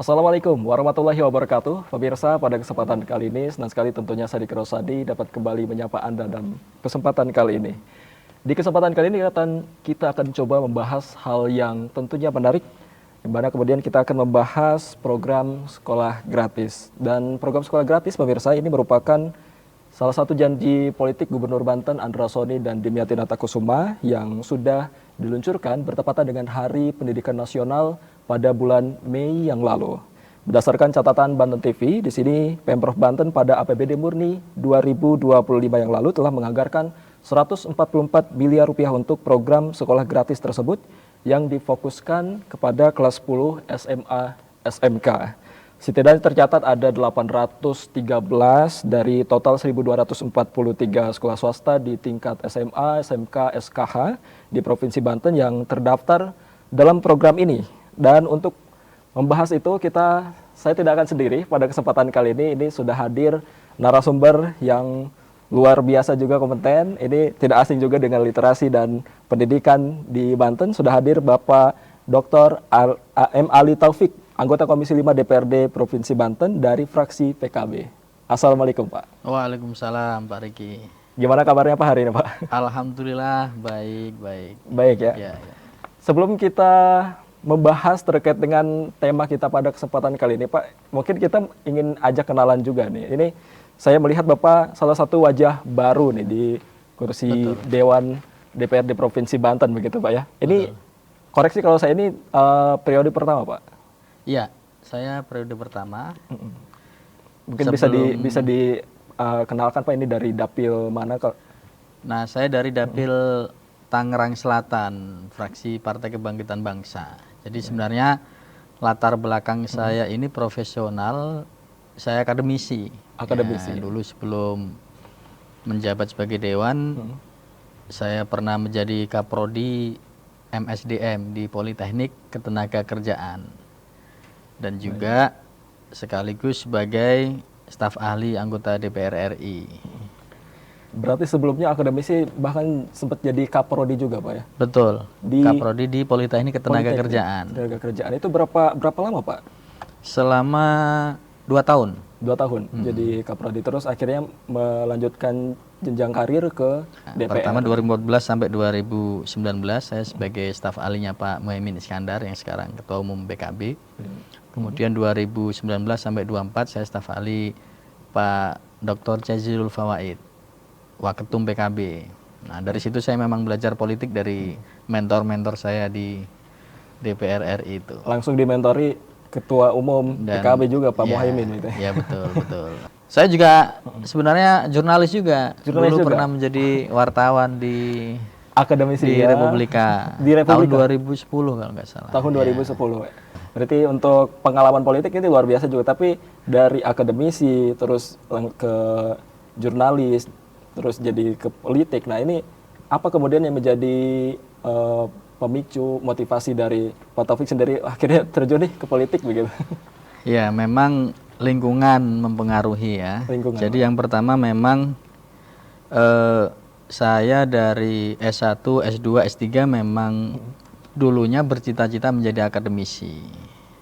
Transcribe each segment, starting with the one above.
Assalamualaikum warahmatullahi wabarakatuh. Pemirsa, pada kesempatan kali ini senang sekali tentunya saya Diki Rosadi dapat kembali menyapa Anda dalam kesempatan kali ini. Di kesempatan kali ini kita akan coba membahas hal yang tentunya menarik, di mana kemudian kita akan membahas program sekolah gratis. Dan program sekolah gratis, pemirsa, ini merupakan salah satu janji politik Gubernur Banten Andra Soni dan Dimyati Natakusuma yang sudah diluncurkan bertepatan dengan Hari Pendidikan Nasional pada bulan Mei yang lalu. Berdasarkan catatan Banten TV, di sini Pemprov Banten pada APBD murni 2025 yang lalu telah menganggarkan 144 miliar rupiah untuk program sekolah gratis tersebut yang difokuskan kepada kelas 10 SMA SMK. Setidaknya tercatat ada 813 dari total 1.243 sekolah swasta di tingkat SMA, SMK, SKH di Provinsi Banten yang terdaftar dalam program ini. Dan untuk membahas itu saya tidak akan sendiri pada kesempatan kali ini sudah hadir narasumber yang luar biasa juga kompeten. Ini tidak asing juga dengan literasi dan pendidikan di Banten. Sudah hadir Bapak Dr. M. Ali Taufik, anggota Komisi 5 DPRD Provinsi Banten dari fraksi PKB. Assalamualaikum Pak. Waalaikumsalam Pak Riki. Gimana kabarnya Pak hari ini Pak? Alhamdulillah baik. Baik ya. Ya. Sebelum kita membahas terkait dengan tema kita pada kesempatan kali ini Pak, mungkin kita ingin ajak kenalan juga nih. Ini saya melihat Bapak salah satu wajah baru nih di kursi Betul. Dewan DPRD Provinsi Banten begitu Pak ya. Ini Betul. koreksi kalau saya ini periode pertama Pak. Iya, saya periode pertama. Mungkin bisa dikenalkan Pak ini dari dapil mana Kak? Nah, saya dari Dapil Tangerang Selatan, fraksi Partai Kebangkitan Bangsa. Jadi sebenarnya latar belakang saya ini profesional, saya akademisi. Akademisi. Ya, dulu sebelum menjabat sebagai dewan, saya pernah menjadi kaprodi MSDM di Politeknik Ketenagakerjaan. Dan juga sekaligus sebagai staf ahli anggota DPR RI. Berarti sebelumnya akademisi bahkan sempat jadi kaprodi juga Pak ya? Betul, Di kaprodi di Politeknik Ketenagakerjaan. Ketenagakerjaan itu berapa lama Pak? Selama 2 tahun. 2 tahun jadi kaprodi, terus akhirnya melanjutkan jenjang karir ke DPR. Pertama 2014 sampai 2019 saya sebagai staf ahlinya Pak Muhaimin Iskandar yang sekarang Ketua Umum PKB. Kemudian 2019 sampai 24 saya staf ahli Pak Dr. Jazilul Fawaid, Waketum PKB. Nah, dari situ saya memang belajar politik dari mentor-mentor saya di DPR RI itu. Langsung dimentori Ketua Umum PKB juga Pak Muhaimin gitu. Ya betul. Saya juga sebenarnya jurnalis juga. Dulu pernah menjadi wartawan di akademisi di ya. Republika. Di Republika. Tahun 2010 kalau nggak salah. Tahun 2010. Berarti untuk pengalaman politik ini luar biasa juga, tapi dari akademisi terus ke jurnalis terus jadi ke politik. Nah, ini apa kemudian yang menjadi pemicu motivasi dari Pak Taufik sendiri akhirnya terjun nih ke politik begitu? Ya, memang lingkungan mempengaruhi ya. Jadi yang pertama memang saya dari S1, S2, S3 memang dulunya bercita-cita menjadi akademisi.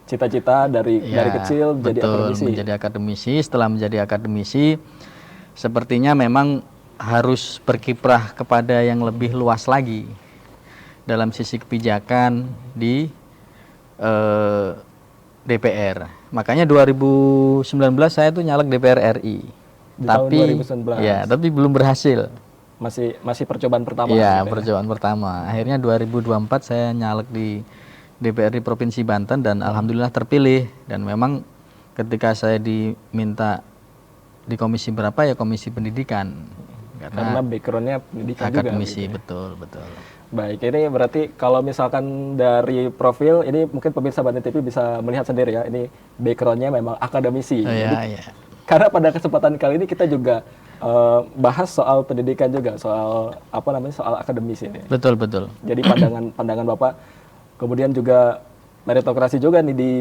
Cita-cita dari kecil jadi akademisi. Menjadi akademisi. Setelah menjadi akademisi, sepertinya memang harus berkiprah kepada yang lebih luas lagi dalam sisi kebijakan di DPR. Makanya 2019 saya tuh nyalek DPR RI. Tahun 2019. Ya, tapi belum berhasil. Masih percobaan pertama. Iya, percobaan pertama. Akhirnya 2024 saya nyalek di DPRD Provinsi Banten dan alhamdulillah terpilih. Dan memang ketika saya diminta di komisi berapa ya komisi pendidikan. Karena backgroundnya pendidikan akademisi, juga. Gitu. Betul. Baik, ini berarti kalau misalkan dari profil ini mungkin pemirsa Banten TV bisa melihat sendiri ya. Ini backgroundnya memang akademisi. Iya. Karena pada kesempatan kali ini kita juga bahas soal pendidikan juga, soal soal akademis ini. Betul. Jadi pandangan Bapak, kemudian juga meritokrasi juga nih di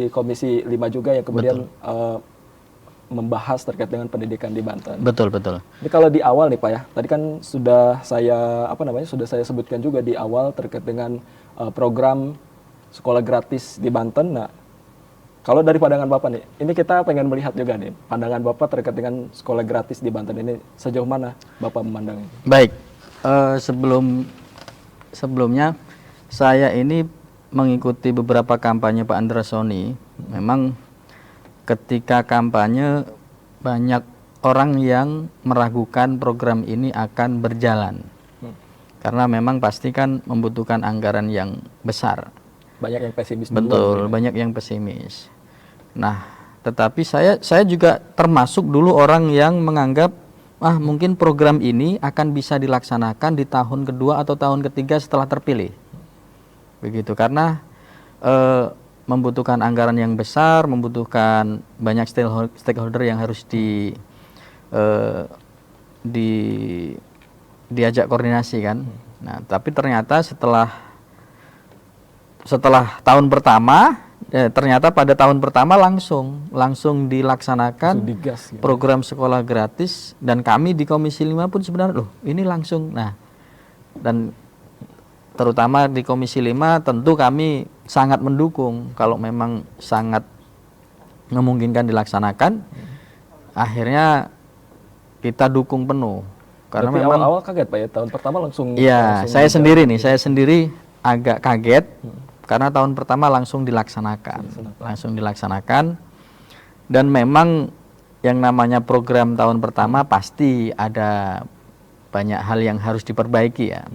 Komisi 5 juga yang kemudian membahas terkait dengan pendidikan di Banten. Betul. Jadi kalau di awal nih Pak ya, tadi kan sudah saya sebutkan juga di awal terkait dengan program sekolah gratis di Banten. Nah, Kalau dari pandangan Bapak nih, ini kita pengen melihat juga nih, pandangan Bapak terkait dengan sekolah gratis di Banten ini sejauh mana Bapak memandangnya? Baik, sebelumnya saya ini mengikuti beberapa kampanye Pak Andrasoni. Memang ketika kampanye banyak orang yang meragukan program ini akan berjalan. Karena memang pasti kan membutuhkan anggaran yang besar. Banyak yang pesimis. Betul, banyak yang pesimis. Nah, tetapi saya juga termasuk dulu orang yang menganggap mungkin program ini akan bisa dilaksanakan di tahun kedua atau tahun ketiga setelah terpilih. Begitu, karena membutuhkan anggaran yang besar, membutuhkan banyak stakeholder yang harus diajak koordinasi kan. Nah, tapi ternyata setelah tahun pertama, ternyata pada tahun pertama langsung dilaksanakan digas, gitu. Program sekolah gratis, dan kami di Komisi 5 pun sebenarnya ini langsung. Nah, dan terutama di Komisi 5 tentu kami sangat mendukung kalau memang sangat memungkinkan dilaksanakan. Akhirnya kita dukung penuh. Karena berarti memang awal-awal kaget Pak ya, tahun pertama langsung. Iya, saya sendiri agak kaget karena tahun pertama langsung dilaksanakan, dan memang yang namanya program tahun pertama pasti ada banyak hal yang harus diperbaiki ya,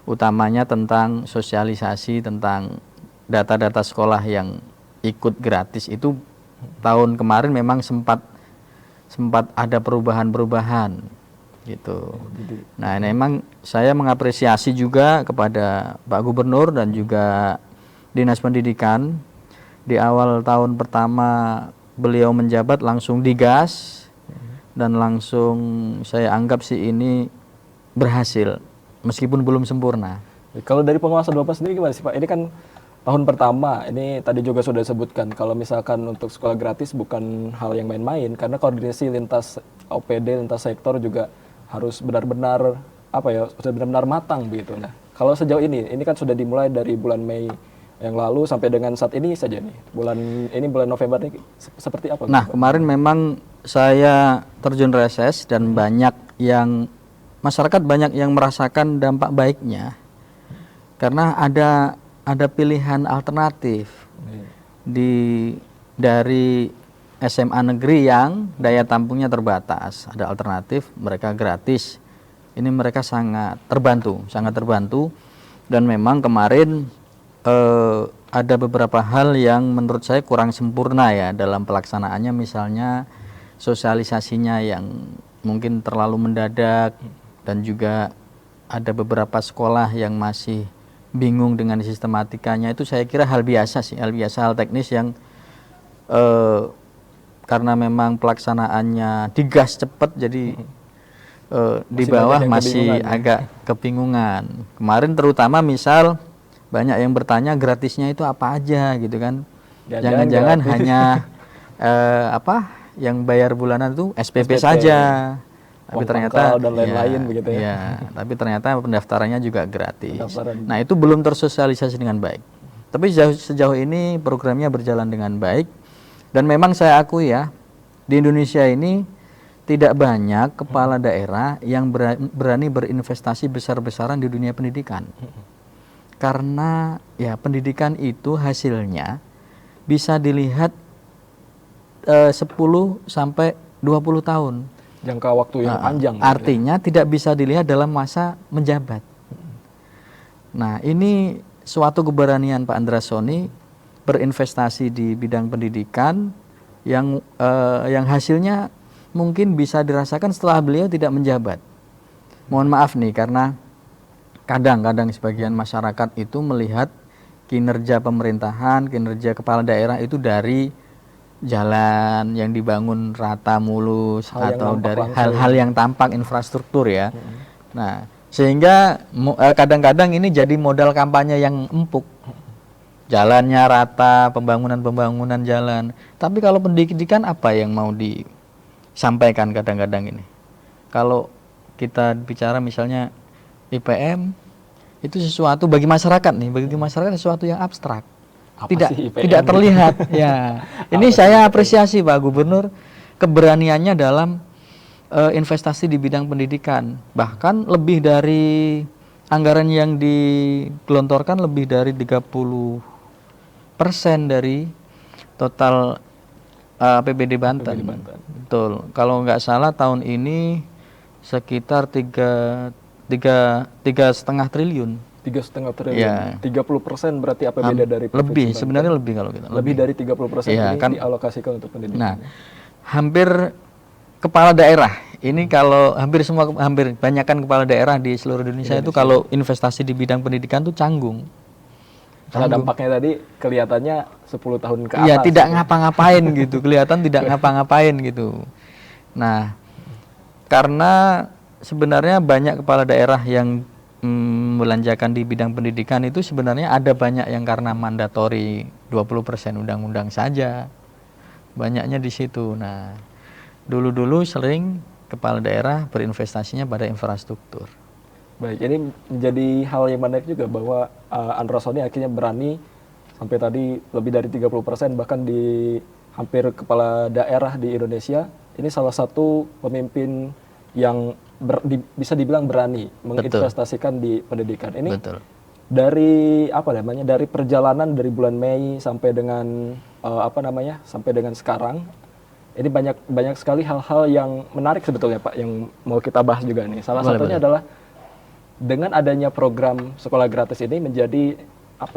utamanya tentang sosialisasi tentang data-data sekolah yang ikut gratis itu. Tahun kemarin memang sempat ada perubahan gitu. Nah, ini memang saya mengapresiasi juga kepada Pak Gubernur dan juga Dinas Pendidikan. Di awal tahun pertama beliau menjabat langsung digas, dan langsung saya anggap sih ini berhasil meskipun belum sempurna. Kalau dari pengawasan Bapak sendiri gimana sih Pak? Ini kan tahun pertama, ini tadi juga sudah disebutkan kalau misalkan untuk sekolah gratis bukan hal yang main-main, karena koordinasi lintas OPD, lintas sektor juga harus benar-benar matang begitu. Nah, kalau sejauh ini kan sudah dimulai dari bulan Mei yang lalu sampai dengan saat ini saja nih. Bulan November ini seperti apa? Nah, kemarin memang saya terjun reses dan masyarakat banyak yang merasakan dampak baiknya. Karena ada pilihan alternatif dari SMA negeri yang daya tampungnya terbatas, ada alternatif, mereka gratis. Ini mereka sangat terbantu, dan memang kemarin ada beberapa hal yang menurut saya kurang sempurna ya dalam pelaksanaannya, misalnya sosialisasinya yang mungkin terlalu mendadak, dan juga ada beberapa sekolah yang masih bingung dengan sistematikanya. Itu saya kira hal biasa, hal teknis yang karena memang pelaksanaannya digas cepat, jadi di bawah masih agak kebingungan. Kemarin terutama misal banyak yang bertanya gratisnya itu apa aja gitu kan. Jangan-jangan hanya yang bayar bulanan itu SPP saja. Tapi ternyata dan lain-lain begitu ya. Ya, tapi ternyata pendaftarannya juga gratis. Nah, itu belum tersosialisasi dengan baik. Tapi sejauh ini programnya berjalan dengan baik, dan memang saya akui ya, di Indonesia ini tidak banyak kepala daerah yang berani berinvestasi besar-besaran di dunia pendidikan. Karena ya pendidikan itu hasilnya bisa dilihat 10 sampai 20 tahun. Jangka waktu yang panjang. Artinya tidak bisa dilihat dalam masa menjabat. Nah, ini suatu keberanian Pak Andrasoni berinvestasi di bidang pendidikan yang hasilnya mungkin bisa dirasakan setelah beliau tidak menjabat. Mohon maaf nih, karena kadang-kadang sebagian masyarakat itu melihat kinerja pemerintahan, kinerja kepala daerah itu dari jalan yang dibangun rata mulus, atau dari hal-hal yang tampak infrastruktur ya. Nah, sehingga kadang-kadang ini jadi modal kampanye yang empuk. Jalannya rata, pembangunan jalan. Tapi kalau pendidikan apa yang mau disampaikan kadang-kadang ini? Kalau kita bicara misalnya IPM, itu sesuatu bagi masyarakat nih, bagi masyarakat sesuatu yang abstrak. Apa tidak sih IPM tidak gitu? terlihat. Ya, ini saya apresiasi Pak Gubernur keberaniannya dalam investasi di bidang pendidikan. Bahkan lebih dari anggaran yang digelontorkan lebih dari 30% dari total APBD Banten. APBD Banten. Betul. Kalau nggak salah tahun ini sekitar tiga setengah triliun. 3,5 triliun. Ya. 30% berarti APBD dari Provinsi Lebih, Banten. sebenarnya lebih kalau kita. Lebih dari 30% Iya, ini kan. dialokasikan untuk pendidikan. Nah, hampir kepala daerah ini kalau hampir banyakkan kepala daerah di seluruh Indonesia itu kalau investasi di bidang pendidikan tuh canggung. Karena dampaknya tadi kelihatannya 10 tahun ke atas. Iya, tidak ngapa-ngapain gitu, kelihatan tidak ngapa-ngapain gitu. Nah, karena sebenarnya banyak kepala daerah yang belanjakan di bidang pendidikan itu sebenarnya ada banyak yang karena mandatori 20% undang-undang saja. Banyaknya di situ. Nah, dulu-dulu sering kepala daerah berinvestasinya pada infrastruktur. Baik, ini menjadi hal yang menarik juga bahwa Androsoni akhirnya berani sampai tadi lebih dari 30% bahkan di hampir kepala daerah di Indonesia. Ini salah satu pemimpin yang bisa dibilang berani menginvestasikan di pendidikan. Ini Betul. dari apa namanya? Dari perjalanan dari bulan Mei sampai dengan sampai dengan sekarang. Ini banyak sekali hal-hal yang menarik sebetulnya Pak yang mau kita bahas juga nih. Salah satunya adalah dengan adanya program sekolah gratis ini menjadi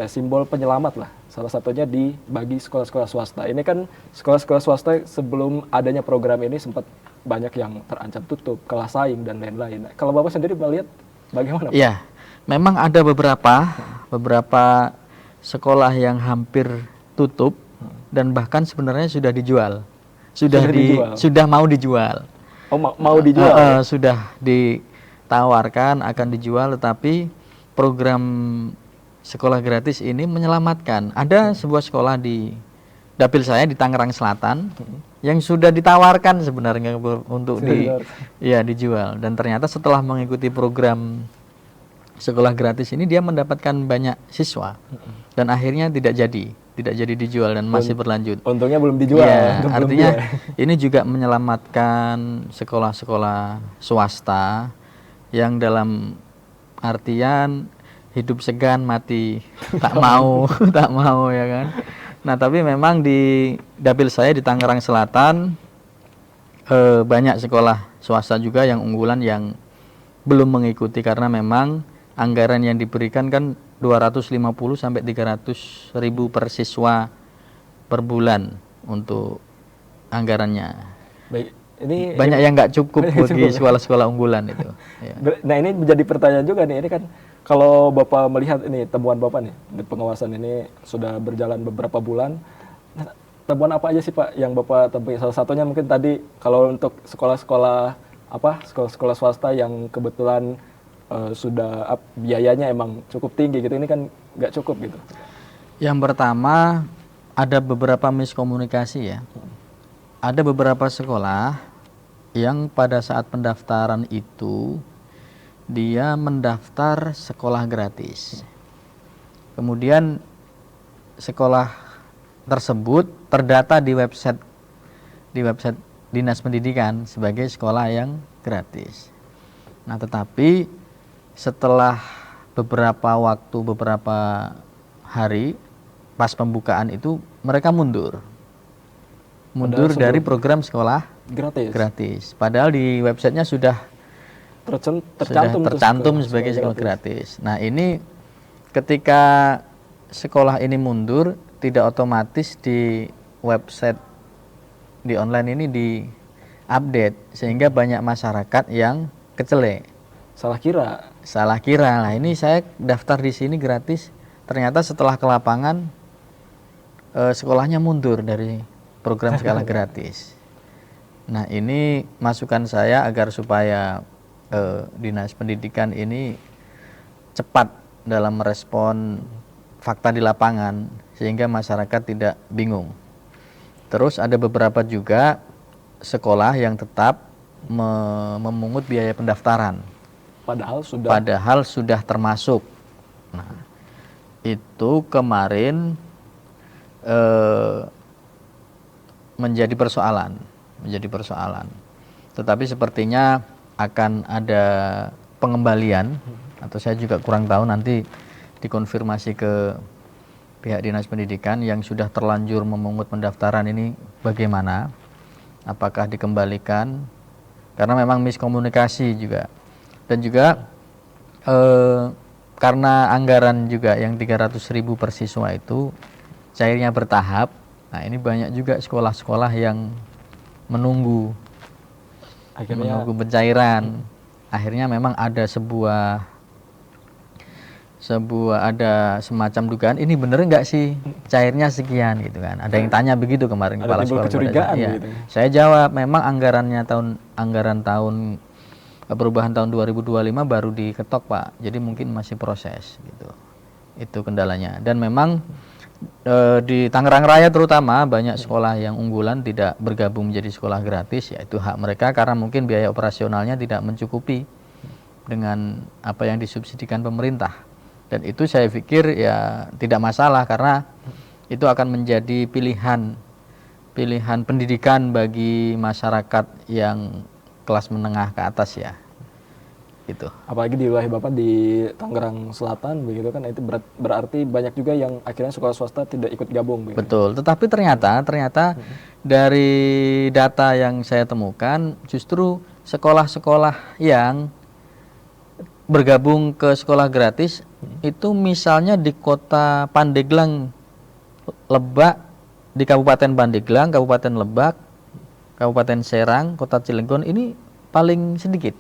simbol penyelamat lah. Salah satunya bagi sekolah-sekolah swasta. Ini kan sekolah-sekolah swasta sebelum adanya program ini sempat banyak yang terancam tutup, kalah saing dan lain-lain. Kalau Bapak sendiri melihat bagaimana Pak? Iya, memang ada beberapa sekolah yang hampir tutup dan bahkan sebenarnya sudah dijual. Sudah mau dijual. Oh, mau dijual? Sudah ditawarkan akan dijual, tetapi program sekolah gratis ini menyelamatkan. Ada sebuah sekolah di dapil saya di Tangerang Selatan yang sudah ditawarkan sebenarnya untuk dijual, dan ternyata setelah mengikuti program sekolah gratis ini dia mendapatkan banyak siswa dan akhirnya tidak jadi dijual dan masih berlanjut. Untungnya belum dijual. Ya, artinya ini juga menyelamatkan sekolah-sekolah swasta yang dalam artian hidup segan mati tak mau tak mau ya kan. Nah, tapi memang di dapil saya di Tangerang Selatan banyak sekolah swasta juga yang unggulan yang belum mengikuti karena memang anggaran yang diberikan kan 250 sampai 300 ribu per siswa per bulan untuk anggarannya. Baik, ini banyak yang nggak cukup bagi sekolah-sekolah unggulan itu. Ya. Nah, ini menjadi pertanyaan juga nih. Ini kan kalau Bapak melihat ini temuan Bapak nih di pengawasan ini sudah berjalan beberapa bulan. Nah, temuan apa aja sih Pak yang Bapak temui? Salah satunya mungkin tadi kalau untuk sekolah-sekolah sekolah-sekolah swasta yang kebetulan sudah biayanya emang cukup tinggi gitu, ini kan nggak cukup gitu. Yang pertama ada beberapa miskomunikasi ya. Ada beberapa sekolah yang pada saat pendaftaran itu dia mendaftar sekolah gratis. Kemudian sekolah tersebut terdata di website Dinas Pendidikan sebagai sekolah yang gratis. Nah, tetapi setelah beberapa hari pas pembukaan itu mereka mundur dari program sekolah gratis. Padahal di websitenya sudah tercantum sebagai sekolah gratis. Nah, ini ketika sekolah ini mundur, tidak otomatis di website di online ini di-update sehingga banyak masyarakat yang kecelek. Salah kira. Nah, ini saya daftar di sini gratis. Ternyata setelah ke lapangan sekolahnya mundur dari program sekolah gratis. Nah, ini masukan saya agar supaya Dinas Pendidikan ini cepat dalam merespon fakta di lapangan sehingga masyarakat tidak bingung. Terus ada beberapa juga sekolah yang tetap memungut biaya pendaftaran. Padahal sudah termasuk. Nah, itu kemarin eh, menjadi persoalan, Tetapi sepertinya akan ada pengembalian, atau saya juga kurang tahu, nanti dikonfirmasi ke pihak Dinas Pendidikan yang sudah terlanjur memungut pendaftaran ini bagaimana, apakah dikembalikan, karena memang miskomunikasi juga. Dan juga karena anggaran juga yang 300.000 per siswa itu cairnya bertahap. Nah, ini banyak juga sekolah-sekolah yang menunggu pencairan. Akhirnya memang ada ada semacam dugaan, ini bener nggak sih cairnya sekian gitu kan. Ada yang tanya begitu kemarin kepala sekolah kepada saya. gitu. Saya jawab memang anggaran tahun perubahan tahun 2025 baru diketok, Pak. Jadi mungkin masih proses gitu. Itu kendalanya. Dan memang di Tangerang Raya terutama banyak sekolah yang unggulan tidak bergabung menjadi sekolah gratis, yaitu hak mereka karena mungkin biaya operasionalnya tidak mencukupi dengan apa yang disubsidikan pemerintah. Dan itu saya pikir ya tidak masalah, karena itu akan menjadi pilihan pendidikan bagi masyarakat yang kelas menengah ke atas ya. Gitu. Apalagi di wilayah Bapak di Tangerang Selatan begitu kan, itu berarti banyak juga yang akhirnya sekolah swasta tidak ikut gabung begitu. Betul, tetapi ternyata dari data yang saya temukan justru sekolah-sekolah yang bergabung ke sekolah gratis itu misalnya di kota Pandeglang, Lebak, di Kabupaten Pandeglang, Kabupaten Lebak, Kabupaten Serang, Kota Cilegon ini paling sedikit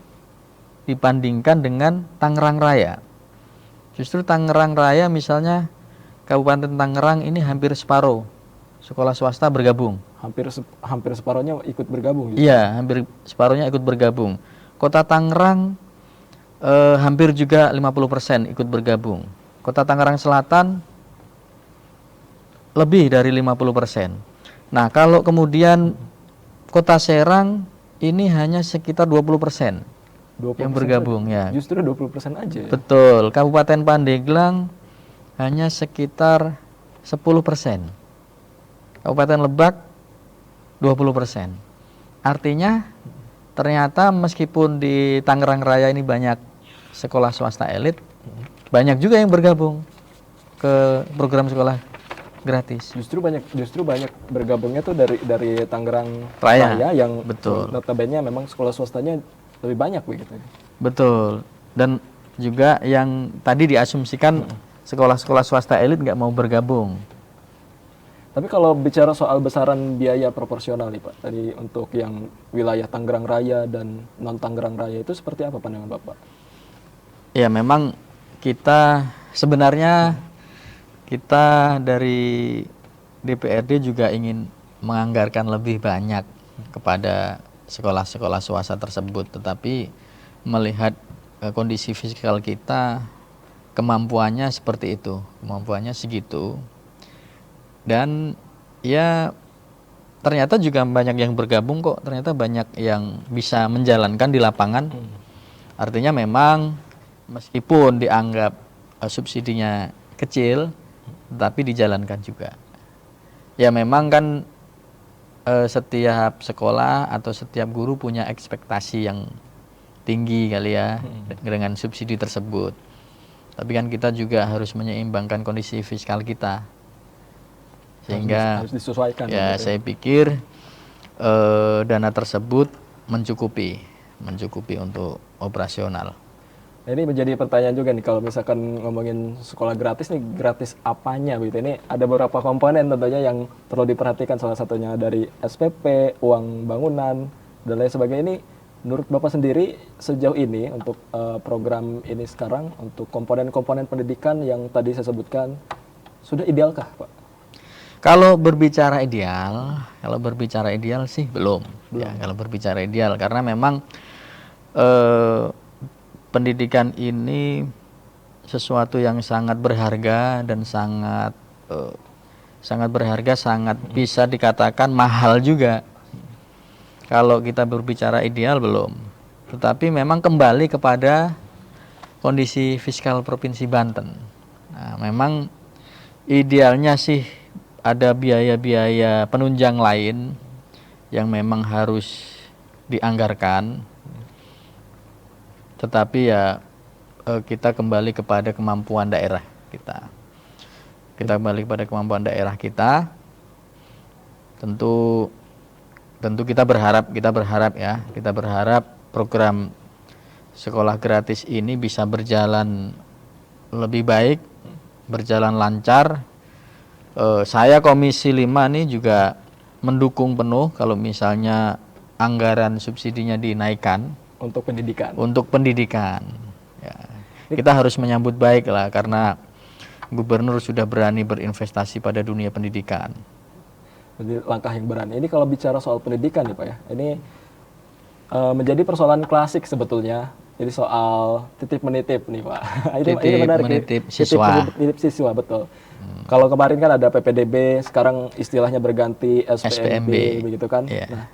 dibandingkan dengan Tangerang Raya. Justru Tangerang Raya misalnya Kabupaten Tangerang ini hampir separuh sekolah swasta bergabung. Hampir separuhnya ikut bergabung. Iya, hampir separuhnya ikut bergabung. Kota Tangerang hampir juga 50% ikut bergabung. Kota Tangerang Selatan lebih dari 50%. Nah, kalau kemudian Kota Serang ini hanya sekitar 20% yang bergabung ya. Justru 20% aja ya? Betul. Kabupaten Pandeglang hanya sekitar 10%. Kabupaten Lebak 20%. Artinya ternyata meskipun di Tangerang Raya ini banyak sekolah swasta elit, banyak juga yang bergabung ke program sekolah gratis. Justru banyak bergabungnya tuh dari Tangerang Raya yang betul. Notabene memang sekolah swastanya lebih banyak begitu. Betul. Dan juga yang tadi diasumsikan sekolah-sekolah swasta elit nggak mau bergabung. Tapi kalau bicara soal besaran biaya proporsional nih Pak, tadi untuk yang wilayah Tangerang Raya dan non Tangerang Raya itu seperti apa pandangan Bapak? Ya memang sebenarnya kita dari DPRD juga ingin menganggarkan lebih banyak kepada sekolah-sekolah swasta tersebut, tetapi melihat kondisi fiskal kita, kemampuannya seperti itu, kemampuannya segitu. Dan ya ternyata juga banyak yang bergabung kok, ternyata banyak yang bisa menjalankan di lapangan. Artinya memang meskipun dianggap subsidinya kecil, tapi dijalankan juga. Ya memang kan setiap sekolah atau setiap guru punya ekspektasi yang tinggi kali ya dengan subsidi tersebut. Tapi kan kita juga harus menyeimbangkan kondisi fiskal kita. Sehingga harus disesuaikan. Ya saya pikir dana tersebut mencukupi untuk operasional. Nah, ini menjadi pertanyaan juga nih, kalau misalkan ngomongin sekolah gratis nih, gratis apanya begitu? Ini ada beberapa komponen tentunya yang perlu diperhatikan, salah satunya dari SPP, uang bangunan, dan lain sebagainya. Ini menurut Bapak sendiri sejauh ini untuk program ini sekarang, untuk komponen-komponen pendidikan yang tadi saya sebutkan, sudah idealkah Pak? Kalau berbicara ideal sih belum. Ya, kalau berbicara ideal, karena memang pendidikan ini sesuatu yang sangat berharga dan sangat berharga, sangat bisa dikatakan mahal juga. Kalau kita berbicara ideal belum. Tetapi memang kembali kepada kondisi fiskal Provinsi Banten. Nah, memang idealnya sih ada biaya-biaya penunjang lain yang memang harus dianggarkan, tetapi ya kita kembali kepada kemampuan daerah kita. Kita kembali kepada kemampuan daerah kita. Tentu kita berharap program sekolah gratis ini bisa berjalan lebih baik, berjalan lancar. Saya Komisi 5 nih juga mendukung penuh kalau misalnya anggaran subsidinya dinaikkan untuk pendidikan. untuk pendidikan. Ya. Kita harus menyambut baik lah karena gubernur sudah berani berinvestasi pada dunia pendidikan. Jadi langkah yang berani. Ini kalau bicara soal pendidikan nih Pak ya, ini menjadi persoalan klasik sebetulnya. Jadi soal titip menitip nih Pak. Ini menarik. Menitip siswa. Titip menitip siswa, betul. Kalau kemarin kan ada PPDB, sekarang istilahnya berganti SPMB, begitu kan. Yeah. Nah,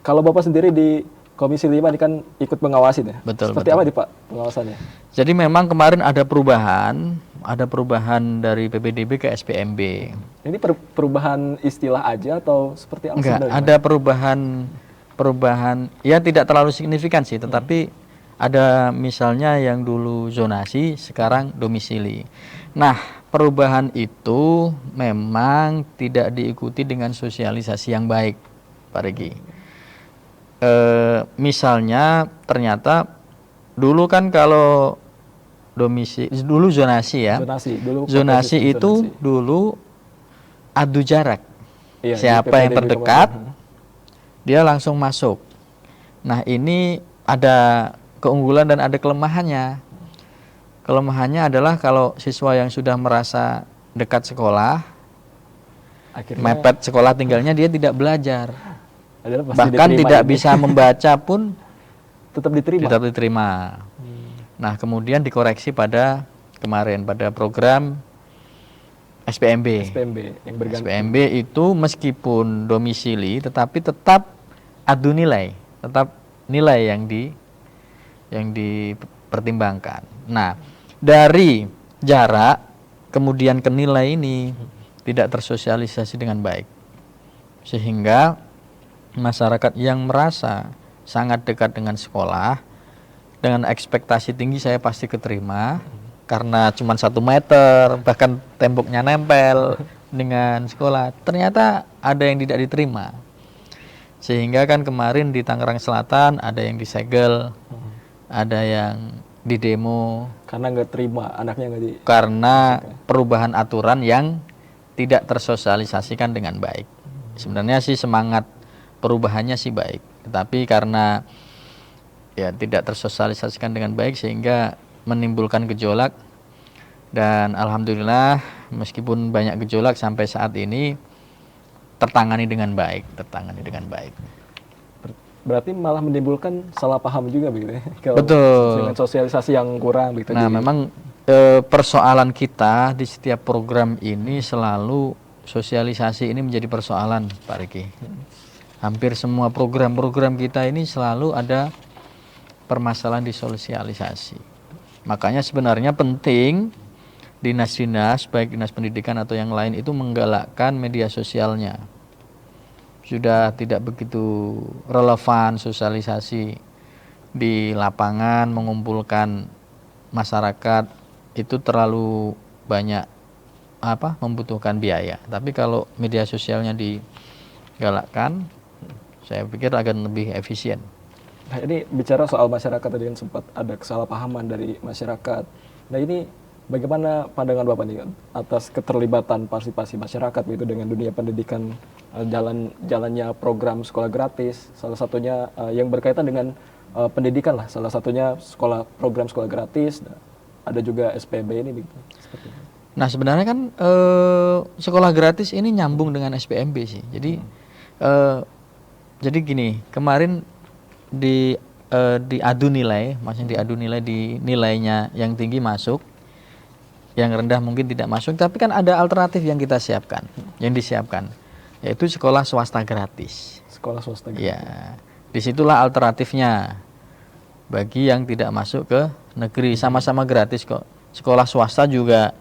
kalau Bapak sendiri di Komisi 5 ini kan ikut mengawasi ya. Betul, Seperti apa nih Pak pengawasannya? Jadi memang kemarin ada perubahan dari PPDB ke SPMB. Ini perubahan istilah aja atau seperti apa Enggak, sebenarnya? ada perubahan ya tidak terlalu signifikan sih, tetapi ada misalnya yang dulu zonasi, sekarang domisili. Nah, perubahan itu memang tidak diikuti dengan sosialisasi yang baik, Pak Regi. Misalnya ternyata dulu kan kalau dulu zonasi ya. Zonasi itu dulu adu jarak. Iya, siapa yang terdekat dia langsung masuk. Nah, ini ada keunggulan dan ada kelemahannya. Kelemahannya adalah kalau siswa yang sudah merasa dekat sekolah, akhirnya mepet sekolah tinggalnya, dia tidak belajar. Bahkan tidak bisa membaca pun tetap diterima. Nah, kemudian dikoreksi pada kemarin pada program SPMB yang berganti. SPMB itu meskipun domisili tetapi tetap adu nilai, tetap nilai yang dipertimbangkan. Nah, dari jarak kemudian ke nilai ini tidak tersosialisasi dengan baik, sehingga masyarakat yang merasa sangat dekat dengan sekolah dengan ekspektasi tinggi saya pasti keterima karena cuma 1 meter, bahkan temboknya nempel dengan sekolah, ternyata ada yang tidak diterima. Sehingga kan kemarin di Tangerang Selatan ada yang disegel, ada yang didemo karena nggak terima, anaknya nggak di karena perubahan aturan yang tidak tersosialisasikan dengan baik. Sebenarnya sih semangat perubahannya sih baik, tetapi karena ya tidak tersosialisasikan dengan baik sehingga menimbulkan gejolak. Dan alhamdulillah meskipun banyak gejolak sampai saat ini tertangani dengan baik. Berarti malah menimbulkan salah paham juga begitu ya. Betul. Dengan sosialisasi yang kurang begitu. Nah, memang persoalan kita di setiap program ini selalu sosialisasi ini menjadi persoalan, Pak Riki. Hampir semua program-program kita ini selalu ada permasalahan di sosialisasi. Makanya sebenarnya penting dinas-dinas, baik dinas pendidikan atau yang lain itu menggalakkan media sosialnya. Sudah tidak begitu relevan sosialisasi di lapangan, mengumpulkan masyarakat itu terlalu banyak membutuhkan biaya. Tapi kalau media sosialnya digalakkan, saya pikir akan lebih efisien. Nah, ini bicara soal masyarakat tadi kan sempat ada kesalahpahaman dari masyarakat. Nah, ini bagaimana pandangan Bapak nih atas keterlibatan partisipasi masyarakat begitu dengan dunia pendidikan, jalannya program sekolah gratis, salah satunya yang berkaitan dengan pendidikan lah, salah satunya program sekolah gratis, ada juga SPMB ini begitu. Nah, sebenarnya kan sekolah gratis ini nyambung dengan SPMB sih. Jadi gini, kemarin diadu nilai, maksudnya diadu nilai, di nilainya yang tinggi masuk, yang rendah mungkin tidak masuk, tapi kan ada alternatif yang kita siapkan, yang disiapkan, yaitu sekolah swasta gratis. Sekolah swasta gratis. Ya, disitulah alternatifnya bagi yang tidak masuk ke negeri, sama-sama gratis kok. Sekolah swasta juga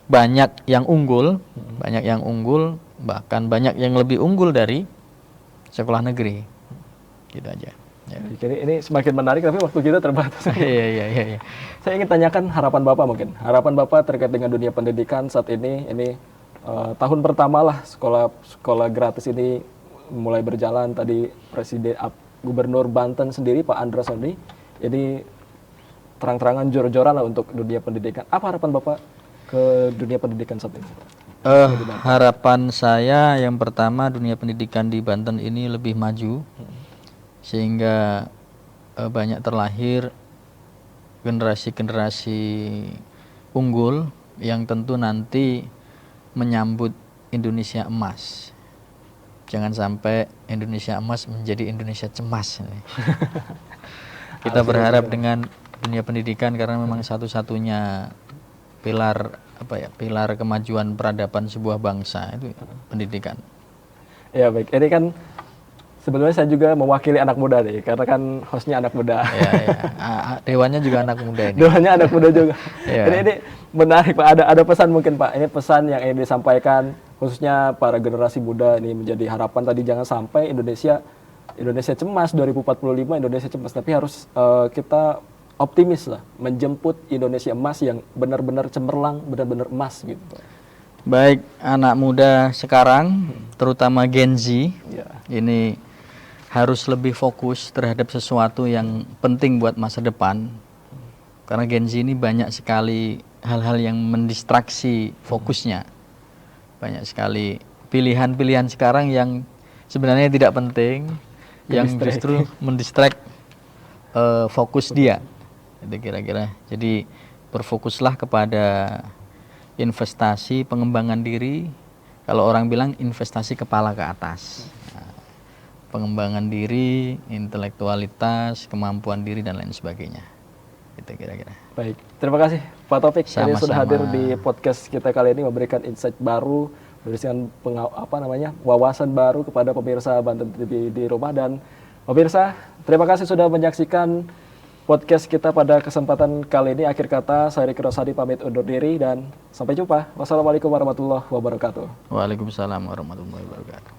banyak yang unggul, bahkan banyak yang lebih unggul dari sekolah negeri. Gitu aja. Ya. Jadi ini semakin menarik tapi waktu kita terbatas. Iya. Saya ingin tanyakan harapan Bapak mungkin. Harapan Bapak terkait dengan dunia pendidikan saat ini tahun pertama lah sekolah gratis ini mulai berjalan. Tadi Gubernur Banten sendiri Pak Andra Soni ini terang-terangan jor-joran lah untuk dunia pendidikan. Apa harapan Bapak ke dunia pendidikan saat ini? Harapan saya yang pertama dunia pendidikan di Banten ini lebih maju sehingga banyak terlahir generasi-generasi unggul yang tentu nanti menyambut Indonesia emas. Jangan sampai Indonesia emas menjadi Indonesia cemas. Kita berharap dengan dunia pendidikan karena memang satu-satunya pilar kemajuan peradaban sebuah bangsa itu pendidikan. Ya baik, ini kan sebenarnya saya juga mewakili anak muda nih, karena kan hostnya anak muda. Ya. Dewannya juga anak muda ini. Dewannya anak muda juga. Ya. Ini menarik Pak, ada pesan mungkin Pak, ini pesan yang ingin disampaikan khususnya para generasi muda ini menjadi harapan tadi, jangan sampai Indonesia cemas 2045 Indonesia cemas, tapi harus kita optimis lah, menjemput Indonesia emas yang benar-benar cemerlang, benar-benar emas gitu. Baik anak muda sekarang, terutama Gen Z, ini harus lebih fokus terhadap sesuatu yang penting buat masa depan. Karena Gen Z ini banyak sekali hal-hal yang mendistraksi fokusnya. Banyak sekali pilihan-pilihan sekarang yang sebenarnya tidak penting, yang justru mendistract fokus dia. Itu kira-kira. Jadi berfokuslah kepada investasi pengembangan diri. Kalau orang bilang investasi kepala ke atas. Nah, pengembangan diri, intelektualitas, kemampuan diri dan lain sebagainya. Itu kira-kira. Baik, terima kasih Pak Taufik ini Sama-sama. sudah hadir di podcast kita kali ini, memberikan insight baru, memberikan wawasan baru kepada pemirsa Banten TV di rumah. Dan pemirsa, terima kasih sudah menyaksikan podcast kita pada kesempatan kali ini. Akhir kata, saya Riki Rosadi pamit undur diri dan sampai jumpa. Wassalamualaikum warahmatullahi wabarakatuh. Waalaikumsalam warahmatullahi wabarakatuh.